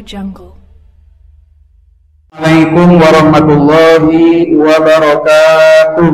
Jungle. Assalamualaikum warahmatullahi wabarakatuh.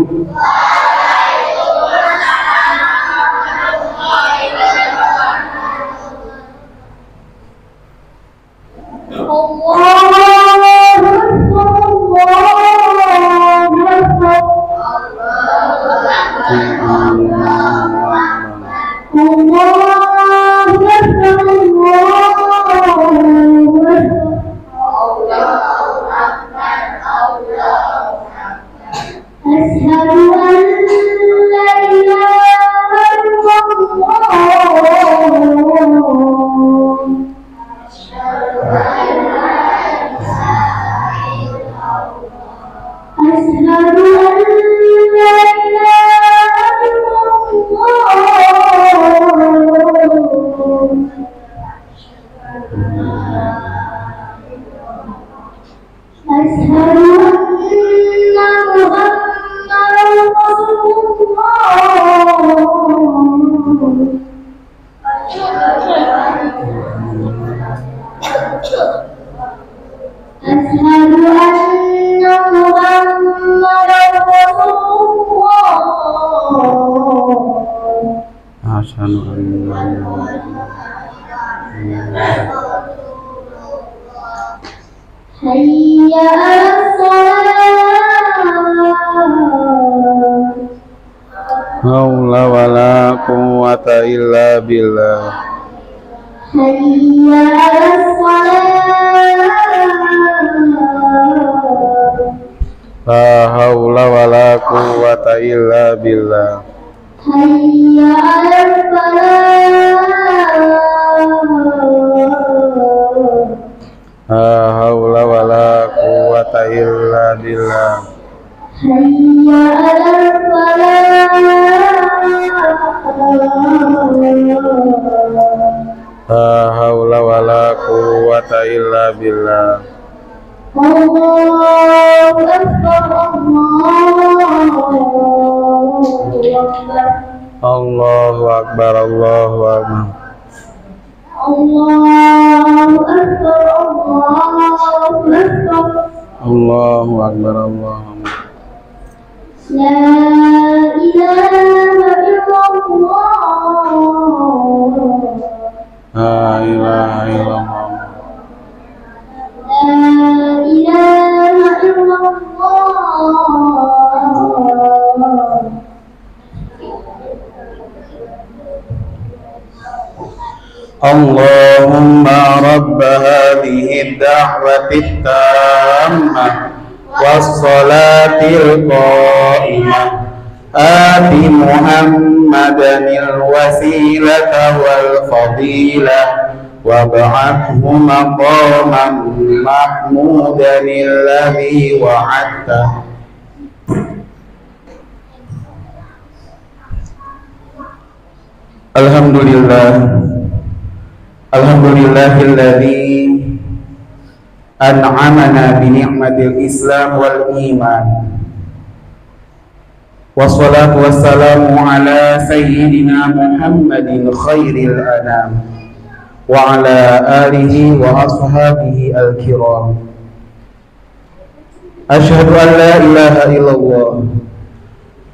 Haula wala quwwata illa billah. Hayya 'alas shalah. La haula wala quwwata illa billah. Hayya 'alas falah. La haula wala quwwata illa billah. Hayya 'alas falah. La haula wala quwwata illa billah. Allahu akbar, Allahu akbar, Allahu akbar. Allahu akbar, Allahu akbar. Allahu akbar, Allahu akbar. La ilaha illallah. La ilaha illallah. La ilaha illallah. Allahumma rabb hadhihi ad-da'wati at-tammah was-salatil qa'imah ati Muhammadanil wasilata wal fadilah wab'athhu maqaman mahmudanil ladzi wa'adta. Alhamdulillahilladzi an'amana bi ni'matil Islam wal iman. Wassalatu wassalamu ala sayyidina Muhammadin khairil anam wa ala alihi wa ashabihi al-kiram. Asyhadu an la ilaha illallah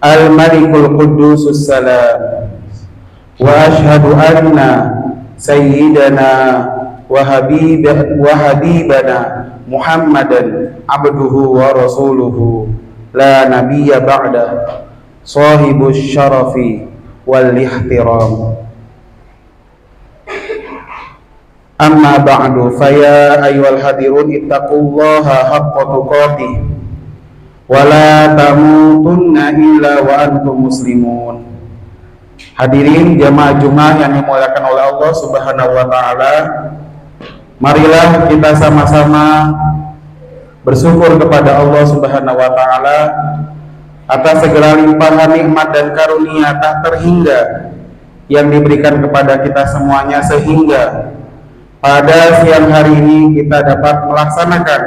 al-malikul quddusus salam wa asyhadu anna sayyidana wa habibana Muhammadan abduhu wa rasuluhu la nabiyya ba'da sahibus syarafi wal ihtiram. Amma ba'du, faya ayyuhal hadirun ittaqullaha haqqa tuqatih wa la tamutunna illa wa antum muslimun. Hadirin jamaah Jumat yang dimuliakan oleh Allah Subhanahu wa taala, marilah kita sama-sama bersyukur kepada Allah Subhanahu wa taala atas segala limpahan nikmat dan karunia tak terhingga yang diberikan kepada kita semuanya, sehingga pada siang hari ini kita dapat melaksanakan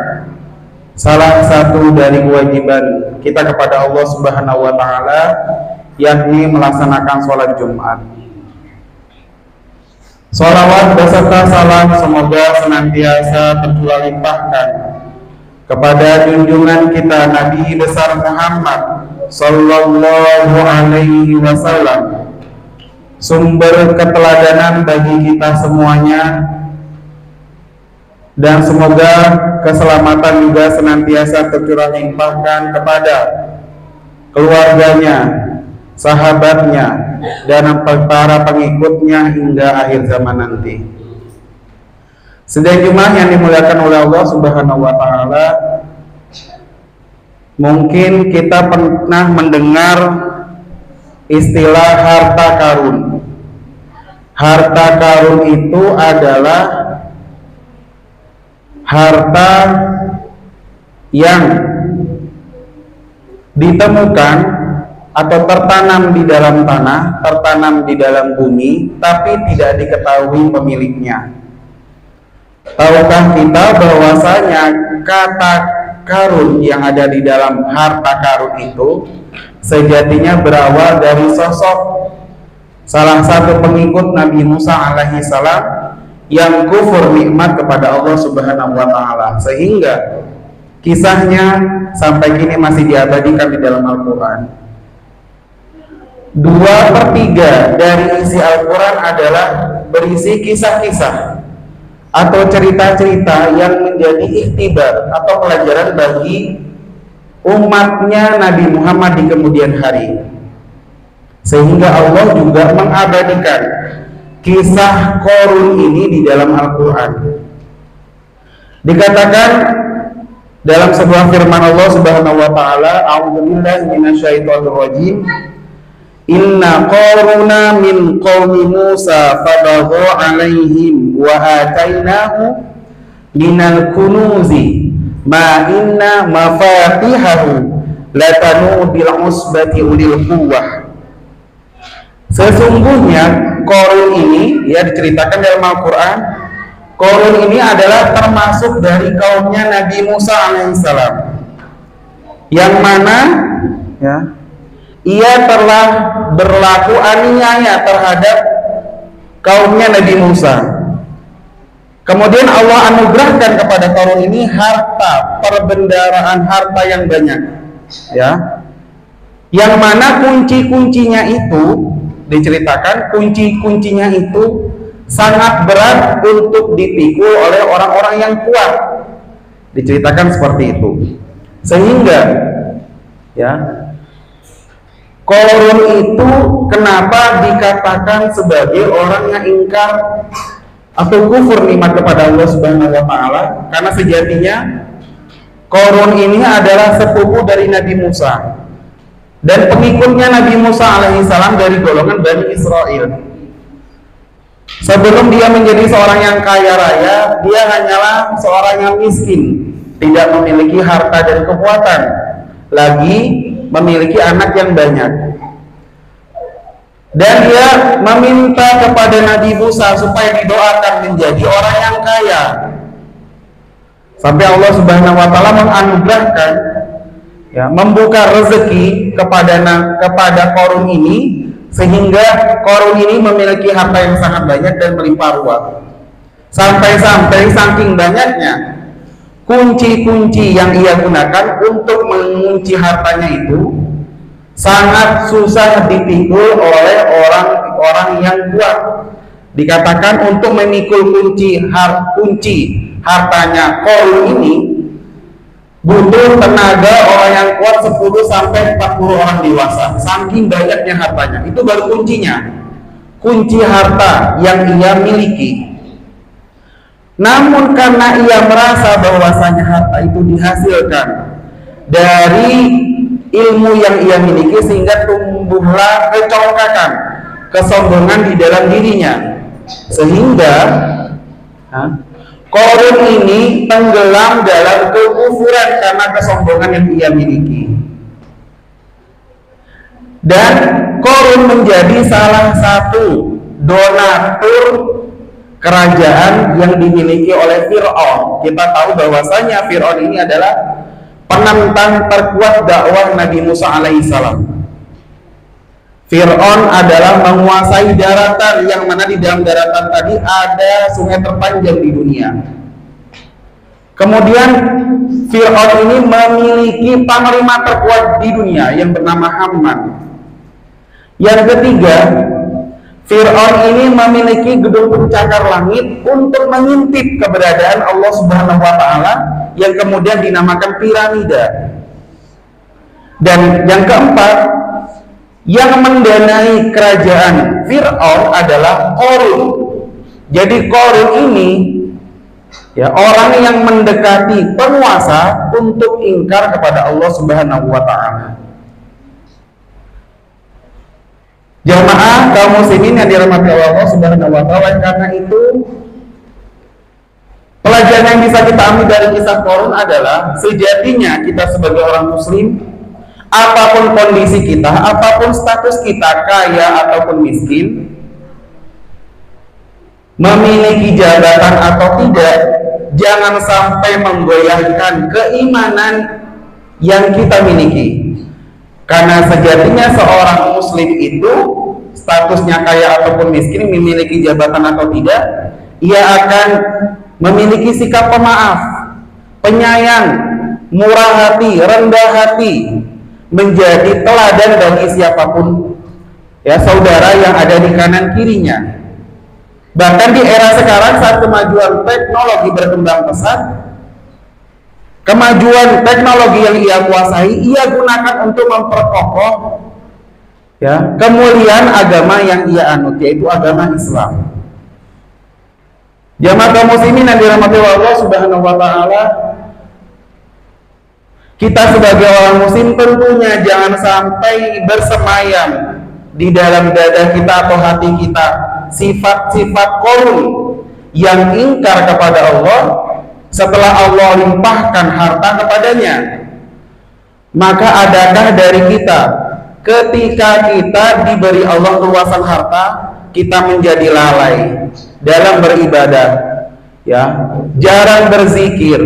salah satu dari kewajiban kita kepada Allah Subhanahu wa taala, yakni melaksanakan sholat Jumat. Sholawat beserta salam semoga senantiasa tercurah limpahkan kepada junjungan kita Nabi besar Muhammad Sallallahu Alaihi Wasallam, sumber keteladanan bagi kita semuanya, dan semoga keselamatan juga senantiasa tercurah limpahkan kepada keluarganya, sahabatnya, dan para pengikutnya hingga akhir zaman nanti. Sidang Jumat yang dimuliakan oleh Allah Subhanahu wa Ta'ala, mungkin kita pernah mendengar istilah harta karun. Harta karun itu adalah harta yang ditemukan atau tertanam di dalam tanah, tertanam di dalam bumi, tapi tidak diketahui pemiliknya. Tahukah kita bahwasanya kata karun yang ada di dalam harta karun itu sejatinya berawal dari sosok salah satu pengikut Nabi Musa alaihi salam yang kufur nikmat kepada Allah Subhanahu wa Ta'ala, sehingga kisahnya sampai kini masih diabadikan di dalam Al-Quran. 2/3 dari isi Al-Quran adalah berisi kisah-kisah atau cerita-cerita yang menjadi ikhtibar atau pelajaran bagi umatnya Nabi Muhammad di kemudian hari, sehingga Allah juga mengabadikan kisah Qarun ini di dalam Al-Quran. Dikatakan dalam sebuah firman Allah Subhanahu wa Ta'ala, a'udzubillahi minasyaitonirrajim, inna Qaruna min qaumi Musa fabagha alaihim wa atainahu minal kunuzi ma inna mafatihahu latanu bil usbati ulil quwwah. Sesungguhnya Qarun ini, ya, diceritakan dalam Al-Quran, Qarun ini adalah termasuk dari kaumnya Nabi Musa alaihissalam, yang mana, ya, ia telah berlaku aniaya terhadap kaumnya Nabi Musa. Kemudian Allah anugerahkan kepada Qarun ini harta, perbendaharaan harta yang banyak, ya, yang mana kunci-kuncinya itu diceritakan, kunci-kuncinya itu sangat berat untuk dipikul oleh orang-orang yang kuat, diceritakan seperti itu, sehingga, ya, Qarun itu kenapa dikatakan sebagai orang yang ingkar atau kufur nikmat kepada Allah Subhanahu wa Ta'ala, karena sejatinya Qarun ini adalah sepupu dari Nabi Musa dan pengikutnya Nabi Musa alaihissalam dari golongan Bani Israel. Sebelum dia menjadi seorang yang kaya raya, dia hanyalah seorang yang miskin, tidak memiliki harta dan kekuatan, lagi memiliki anak yang banyak. Dan dia meminta kepada Nabi Musa supaya didoakan menjadi orang yang kaya. Sampai Allah Subhanahu wa Ta'ala menganugerahkan, ya, membuka rezeki kepada Qarun ini, sehingga Qarun ini memiliki harta yang sangat banyak dan melimpah ruah. Sampai-sampai saking banyaknya kunci-kunci yang ia gunakan untuk mengunci hartanya itu sangat susah dipikul oleh orang-orang yang kuat. Dikatakan untuk memikul kunci hartanya Qarun ini butuh tenaga orang yang kuat 10-40 orang dewasa, saking banyaknya hartanya. Itu baru kuncinya, kunci harta yang ia miliki. Namun karena ia merasa bahwasanya harta itu dihasilkan dari ilmu yang ia miliki, sehingga tumbuhlah kecongkakan, kesombongan di dalam dirinya, sehingga Qarun ini tenggelam dalam kekufuran karena kesombongan yang ia miliki. Dan Qarun menjadi salah satu donatur kerajaan yang dimiliki oleh Fir'aun. Kita tahu bahwasanya Fir'aun ini adalah penentang terkuat dakwah Nabi Musa alaihissalam. Fir'aun adalah menguasai daratan, yang mana di dalam daratan tadi ada sungai terpanjang di dunia. Kemudian Fir'aun ini memiliki panglima terkuat di dunia yang bernama Haman. Yang ketiga, Fir'aun ini memiliki gedung pencakar langit untuk mengintip keberadaan Allah Subhanahu wa Ta'ala, yang kemudian dinamakan piramida. Dan yang keempat, yang mendanai kerajaan Fir'aun adalah Qarun. Jadi Qarun ini ya orang yang mendekati penguasa untuk ingkar kepada Allah Subhanahu wa Ta'ala. Jamaah kaum muslimin yang dirahmati Allah Subhanahu wa Ta'ala, karena itu pelajaran yang bisa kita ambil dari kisah Qarun adalah sejatinya kita sebagai orang muslim, apapun kondisi kita, apapun status kita, kaya ataupun miskin, memiliki jabatan atau tidak, jangan sampai menggoyahkan keimanan yang kita miliki. Karena sejatinya seorang muslim itu statusnya kaya ataupun miskin, memiliki jabatan atau tidak, ia akan memiliki sikap pemaaf, penyayang, murah hati, rendah hati, menjadi teladan bagi siapapun ya saudara yang ada di kanan kirinya. Bahkan di era sekarang saat kemajuan teknologi berkembang pesat, kemajuan teknologi yang ia kuasai, ia gunakan untuk memperkokoh ya kemuliaan agama yang ia anut, yaitu agama Islam. Jamaah kaum muslimin yang dirahmati Allah Subhanahu wa Ta'ala, kita sebagai orang muslim tentunya jangan sampai bersemayam di dalam dada kita atau hati kita sifat-sifat Qarun yang ingkar kepada Allah setelah Allah limpahkan harta kepadanya. Maka adakah dari kita ketika kita diberi Allah luasan harta, kita menjadi lalai dalam beribadah, ya, jarang berzikir,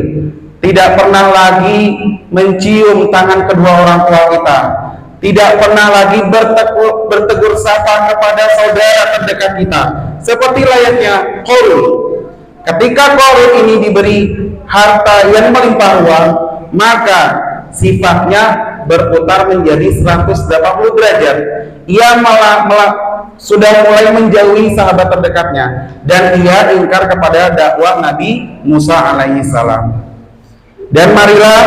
tidak pernah lagi mencium tangan kedua orang tua kita, tidak pernah lagi bertegur sapa kepada saudara terdekat kita, seperti layaknya Qarun. Ketika Qarun ini diberi harta yang melimpah ruah, maka sifatnya berputar menjadi 180 derajat. Ia sudah mulai menjauhi sahabat terdekatnya, dan ia ingkar kepada dakwah Nabi Musa alaihissalam. Dan marilah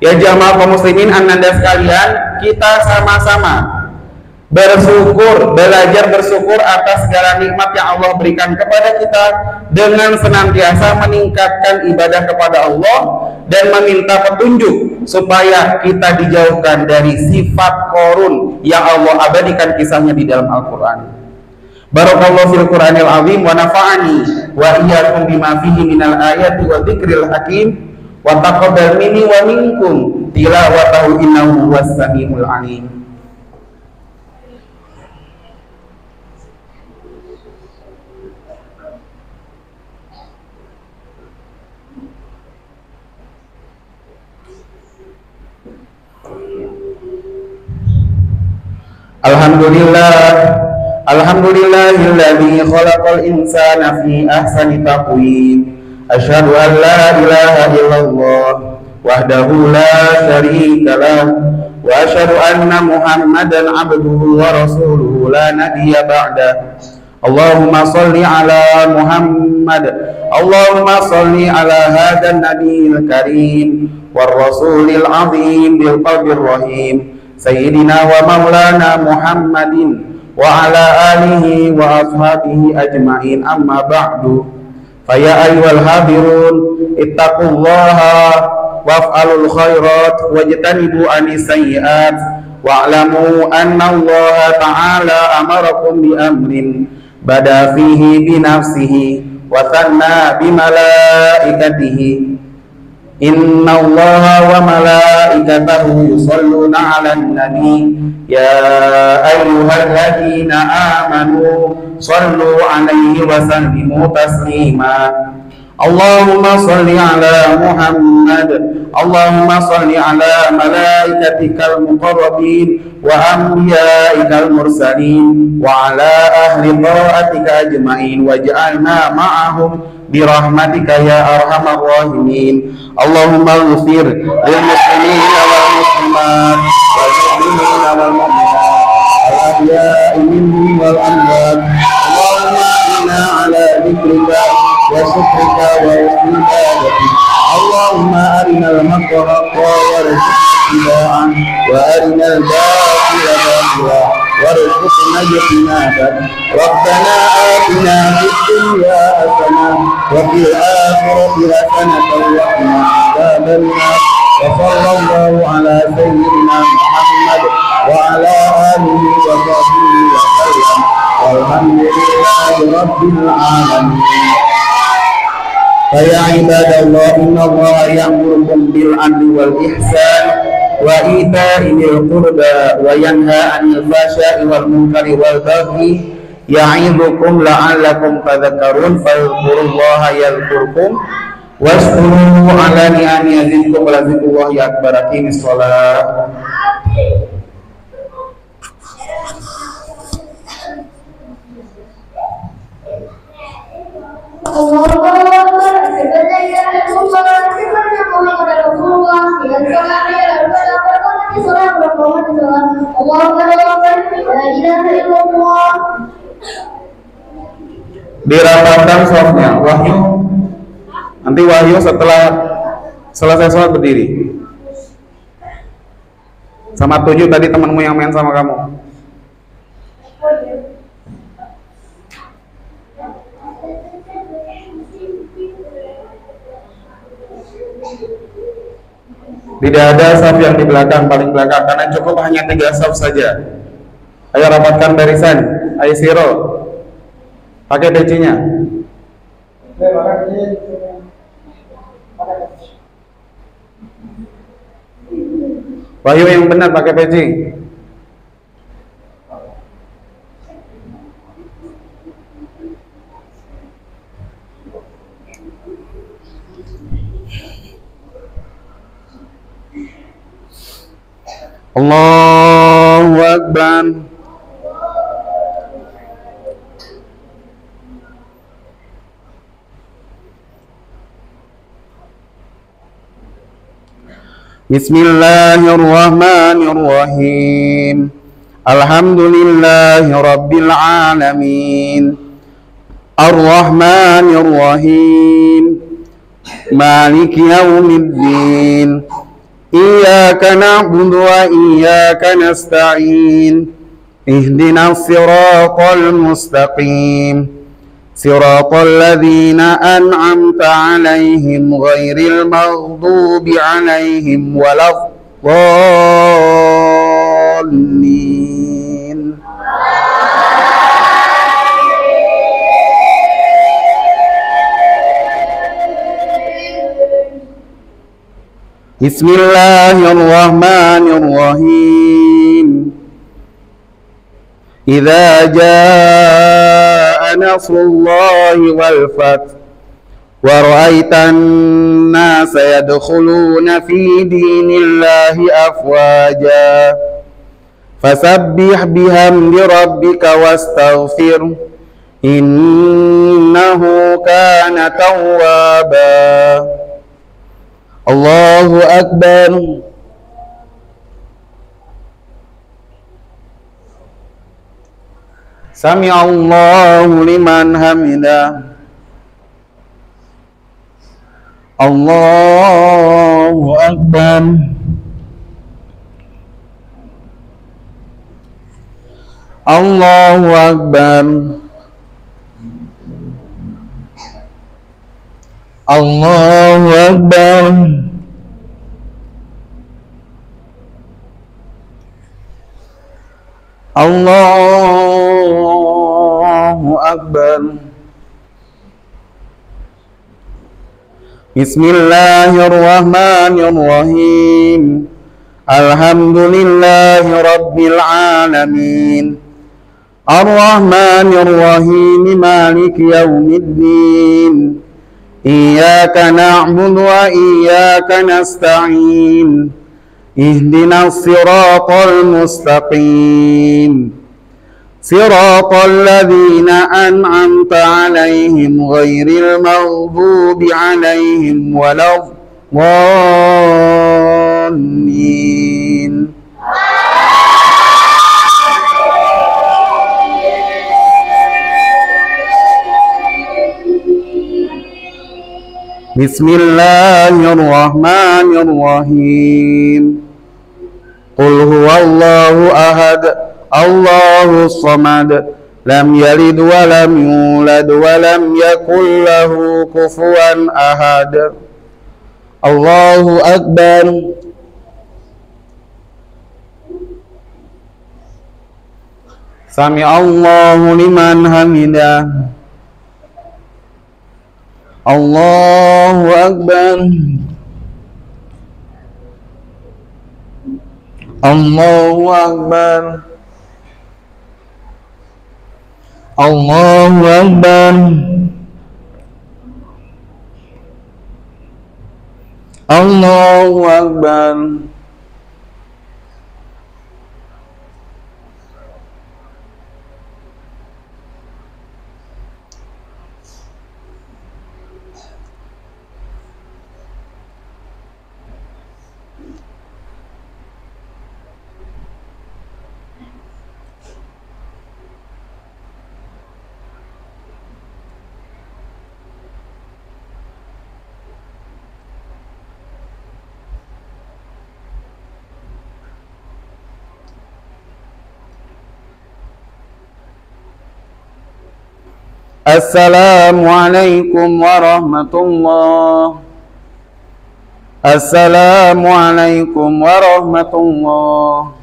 ya jamaah kaum muslimin ananda sekalian, kita sama-sama bersyukur, belajar bersyukur atas segala nikmat yang Allah berikan kepada kita, dengan senantiasa meningkatkan ibadah kepada Allah dan meminta petunjuk supaya kita dijauhkan dari sifat Qarun yang Allah abadikan kisahnya di dalam Al-Quran. Barakallahu fil Qur'anil azim wa nafa'ani wa iyyakum bima fihi minal ayati wa dzikril hakim wa taqabbal minni wa minkum tilawatahu innahu huwas samiul alim. Alhamdulillahilladzi khalaqal insana fi ahsani taqwim. Asyhadu an la ilaha illallah wahdahu la syarika lah wa asyhadu anna Muhammadan abduhu wa rasuluhu la nabiyya ba'da. Allahumma shalli ala Muhammad, Allahumma shalli ala hadan nabiyil karim war rasulil azim bil qalbir rahim Sayyidina wa maulana Muhammadin wa ala alihi wa ashabihi ajma'in, amma ba'du. Faya ayyuhal hadirun ittaqullaha waf'alul khairat wajtanibu anis sayyi'at wa'lamu anna Allah ta'ala amarakum bi amrin bada fihi bi nafsihi wa thanna bi malaikatihi. Inna allaha wa malaikatahu yusalluna 'alan nabi ya ayyuhalladzina amanu sallu 'alaihi wa sallimu taslima. اللهم صل على محمد اللهم صل على ملائكتك المقربين وأنبيائك المرسلين وعلى أهل طاعتك أجمعين واجعلنا معهم برحمتك يا أرحم الراحمين اللهم اغفر للمسلمين والمسلمات والمؤمنين والمؤمنات الأحياء منهم والأموات اللهم إنا على ذكرك وشكرك وحسن عبادتك اللهم أرنا الحق حقا وارزقنا اتباعه وأرنا الباطل باطلا وارزقنا اجتنابه ربنا آتنا في الدنيا حسنة وفي الآخرة حسنة وقنا عذاب النار وصلى الله على سيدنا محمد وعلى آله وصحبه وسلم والحمد لله رب العالمين. فيا عباد الله إن الله يأمركم بالعدل والإحسان وإيتاء ذي القربى وينهى عن الفحشاء والمنكر والبغي يعظكم لعلكم تذكرون فاذكروا الله يذكركم واشكروه على نعمه يزدكم ولذكر الله أكبر. أقيموا الصلاة. Dirapatkan softnya. Wahyu, nanti Wahyu setelah selesai sholat berdiri. Sama 7 tadi temanmu yang main sama kamu. Tidak ada saf yang di belakang, paling belakang, karena cukup hanya 3 saf saja. Ayo rapatkan barisan. Ayo Siro, pakai pecinya. Wahyu yang benar pakai peci. Allahu Akbar. Bismillahirrahmanirrahim. Alhamdulillahi rabbil alamin. Ar-Rahmanir-Rahim. Maliki yaumiddin. Iyyaka na'budu wa iyyaka nasta'in. Ihdinas siratal mustaqim. Siratal ladzina an'amta 'alaihim ghairil maghdubi 'alaihim waladdallin. Bismillahirrahmanirrahim. Idza jaa nasrullahi wal fath wa ra'aitan nasa yadkhuluna fi dinillahi afwaja fasabbih bihamdi rabbika wastaghfir innahu kana tawwaba. Allahu Akbar. Sami'allahu liman hamidah. Allahu Akbar. Allahu Akbar. Allahu Akbar. Allahu Akbar. Bismillahirrahmanirrahim. Alhamdulillahi rabbil alamin. Ar-Rahmanir-Rahim. Maliki yaumiddin. iyyaka na'budu wa iyyaka nasta'in ihdinas siratal mustaqim siratal ladzina an'amta 'alaihim ghairil maghdubi 'alaihim waladdallin. Bismillahirrahmanirrahim. Qul huwallahu ahad, Allahus samad, lam yalid wa lam yulad wa lam yakul lahu kufuwan ahad. Allahu akbar. Sami Allahu liman hamidah. Allahu akbar. Allahu akbar. Allahu akbar. Allahu akbar. Assalamualaikum warahmatullah. Assalamualaikum warahmatullah.